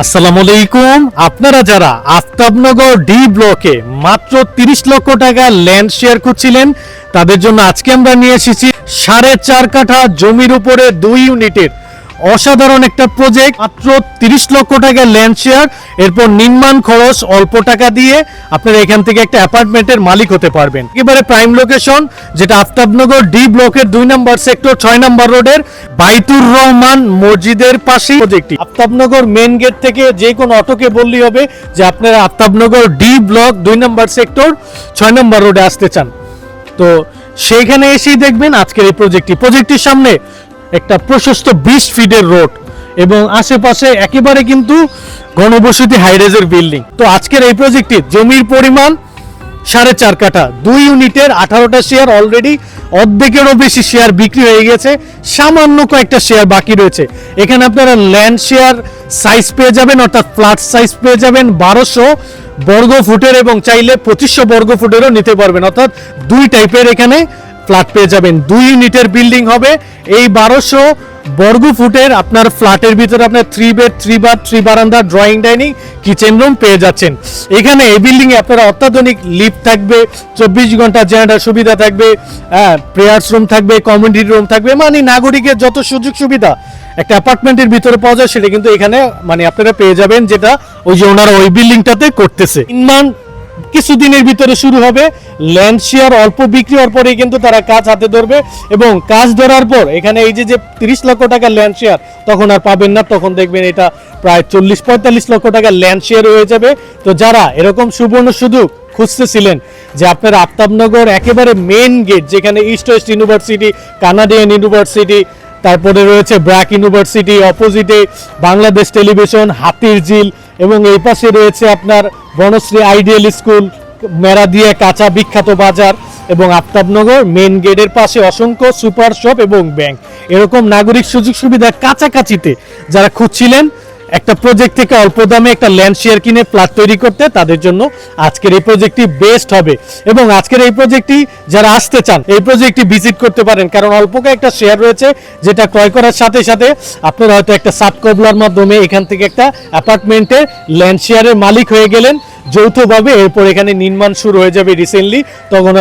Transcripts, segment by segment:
আসসালামু আলাইকুম। আপনারা যারা আফতাবনগর ডি ব্লকে মাত্র 30 লক্ষ টাকা ল্যান্ড শেয়ার করছিলেন, তাদের জন্য আজকে আমরা নিয়ে এসেছি 4.5 কাঠা জমির উপরে 2 ইউনিটের অসাধারণ একটা প্রজেক্ট। মাত্র 30 লক্ষ টাকা ল্যান্ড শেয়ার, এরপর নির্মাণ খরচ অল্প টাকা দিয়ে আপনারা এখান থেকে একটা অ্যাপার্টমেন্টের মালিক হতে পারবেন। একেবারে প্রাইম লোকেশন, যেটা আফতাবনগর ডি ব্লকের 2 নম্বর সেক্টর 6 নম্বর রোডের বাইতুর রহমান মসজিদের পাশেই প্রজেক্টটি। আফতাবনগর মেন গেট থেকে যে কোনো অটোকে বললেই হবে যে আপনারা আফতাবনগর ডি ব্লক 2 নম্বর সেক্টর 6 নম্বর রোডে আসতে চান। তো সেইখানে এসেই দেখবেন আজকের এই প্রজেক্টটির সামনে একটা প্রশস্ত 20 ফিটের রোড এবং আশেপাশে একেবারে কিন্তু ঘনবসতি হাইরাইজের বিল্ডিং। তো আজকের এই প্রজেক্টটির জমির পরিমাণ 4.5 কাঠা, 2 ইউনিটের 18টা শেয়ার অলরেডি অর্ধেকেরও বেশি শেয়ার বিক্রি হয়ে গেছে, সামান্য কয়েকটা শেয়ার বাকি রয়েছে। এখানে আপনারা ল্যান্ড শেয়ার সাইজ পেয়ে যাবেন, অর্থাৎ ফ্ল্যাট সাইজ পেয়ে যাবেন 1200 বর্গ ফুটের এবং চাইলে 2500 বর্গ ফুটেরও নিতে পারবেন, অর্থাৎ 2 টাইপের এখানে ফ্ল্যাট পেয়ে যাবেন। 2 ইউনিটের বিল্ডিং হবে। এই 1200 বর্গ ফুটের আপনার ফ্ল্যাটের ভিতরে আপনার 3 বেড 3 বাথ 3 বারান্দা, ড্রয়িং ডাইনিং, কিচেন রুম পেয়ে যাচ্ছেন। এখানে এই বিল্ডিং এ আপনারা অত্যাধুনিক লিফট থাকবে, 24 ঘন্টা জেনারেটর সুবিধা থাকবে, প্রেয়ার্স রুম থাকবে, কমিউনিটি রুম থাকবে, মানে নাগরিকের যত সুযোগ সুবিধা একটা অ্যাপার্টমেন্টের ভিতরে পাওয়া যায় সেটা কিন্তু এখানে মানে আপনারা পেয়ে যাবেন, যেটা ওই যে ওনারা ওই বিল্ডিংটাতে করতেছে। নির্মাণ কিছুদিনের ভিতরে শুরু হবে। ল্যান্ড শেয়ার অল্প বিক্রি হওয়ার পরে কিন্তু তারা কাজ হাতে ধরবে এবং কাজ ধরার পর এখানে এই যে 30 লক্ষ টাকা ল্যান্ড শেয়ার তখন আর পাবেন না, তখন দেখবেন এটা প্রায় 40-45 লক্ষ টাকা ল্যান্ড শেয়ার হয়ে যাবে। তো যারা এরকম সুবর্ণ সুযোগ খুঁজতেছিলেন যে আপনার আফতাবনগর একেবারে মেন গেট, যেখানে east West university, Canadian university, তারপরে রয়েছে ব্র্যাক ইউনিভার্সিটি, অপোজিটে বাংলাদেশ টেলিভিশন, হাতির ঝিল এবং এই পাশে রয়েছে আপনার বনশ্রী আইডিয়াল স্কুল, মেরাদিয়া কাঁচা বিখ্যাত বাজার এবং আফতাবনগর মেন গেটের পাশে অসংখ্য সুপার শপ এবং ব্যাংক। এরকম নাগরিক সুযোগ সুবিধা কাছাকাছিতে যারা খুঁজছিলেন একটা প্রজেক্ট থেকে অল্প দামে একটা ল্যান্ড শেয়ার কিনে ফ্ল্যাট তৈরি করতে, তাদের জন্য আজকের এই প্রজেক্টটি বেস্ট হবে। এবং আজকের এই প্রজেক্টটি যারা আসতে চান এই প্রজেক্টটি ভিজিট করতে পারেন, কারণ অল্প একটা শেয়ার রয়েছে যেটা ক্রয় করার সাথে সাথে আপনারা হয়তো একটা সাবকবলার মাধ্যমে এখান থেকে একটা অ্যাপার্টমেন্টের ল্যান্ড শেয়ারের মালিক হয়ে গেলেন যৌথভাবে। এরপর এখানে নির্মাণ শুরু হয়ে যাবে রিসেন্টলি, তখন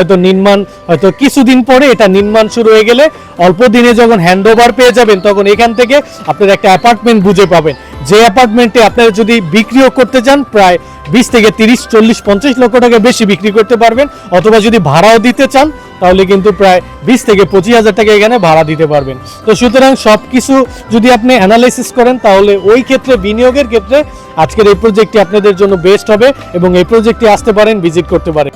হয়তো কিছুদিন পরে এটা নির্মাণ শুরু হয়ে গেলে অল্প দিনে যখন হ্যান্ড ওভার পেয়ে যাবেন তখন এখান থেকে আপনারা একটা অ্যাপার্টমেন্ট বুঝে পাবেন, যে অ্যাপার্টমেন্টে আপনারা যদি বিক্রিও করতে চান প্রায় 20 থেকে 30, 40, 50 লক্ষ টাকা বেশি বিক্রি করতে পারবেন, অথবা যদি ভাড়াও দিতে চান তাহলে কিন্তু প্রায় 20 থেকে 25 হাজার টাকা এখানে ভাড়া দিতে পারবেন। তো সুতরাং সব কিছু যদি আপনি অ্যানালাইসিস করেন তাহলে ওই ক্ষেত্রে বিনিয়োগের ক্ষেত্রে আজকের এই প্রজেক্টটি আপনাদের জন্য বেস্ট হবে এবং এই প্রজেক্টটি আসতে পারেন, ভিজিট করতে পারেন।